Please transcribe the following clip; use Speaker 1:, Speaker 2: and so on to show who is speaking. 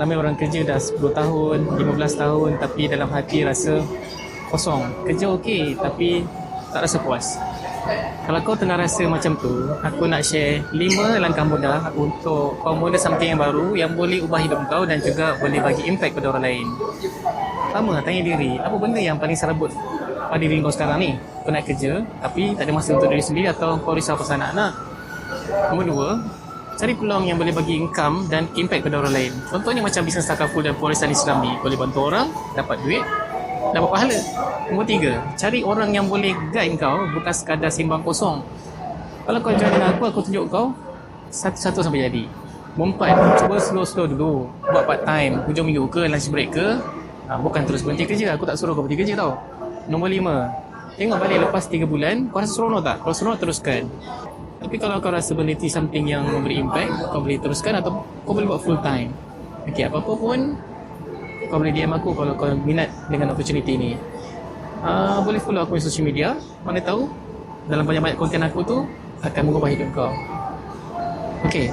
Speaker 1: Ramai orang kerja dah 10 tahun, 15 tahun tapi dalam hati rasa kosong. Kerja okey tapi tak rasa puas. Kalau kau tengah rasa macam tu, aku nak share 5 langkah mudah untuk kau mula something yang baru yang boleh ubah hidup kau dan juga boleh bagi impact pada orang lain. Pertama, tanya diri, apa benda yang paling serabut pada diri kau sekarang ni? Kau nak kerja tapi tak ada masa untuk diri sendiri atau kau risau pasal anak-anak? Nombor 2, cari peluang yang boleh bagi income dan impact pada orang lain. Contohnya macam bisnes takaful dan pewarisan Islam ni, boleh bantu orang, dapat duit, dapat pahala. Nombor 3, cari orang yang boleh guide kau, bukan sekadar simbang kosong. Kalau kau join dengan aku tunjuk kau satu-satu sampai jadi. Nombor 4, cuba slow-slow dulu. Buat part time, hujung minggu ke, lunch break ke. Bukan terus berhenti kerja, aku tak suruh kau berhenti kerja tau. Nombor 5, tengok balik lepas 3 bulan, kau rasa seronok tak? Kalau seronok, teruskan. Tapi kalau kau rasa benda ni something yang memberi impact, kau boleh teruskan atau kau boleh buat full time. Okay, apa-apa pun kau boleh DM aku kalau kau minat dengan opportunity ni. Boleh follow aku di social media. Mana tahu dalam banyak-banyak konten aku tu akan mengubah hidup kau. Okay,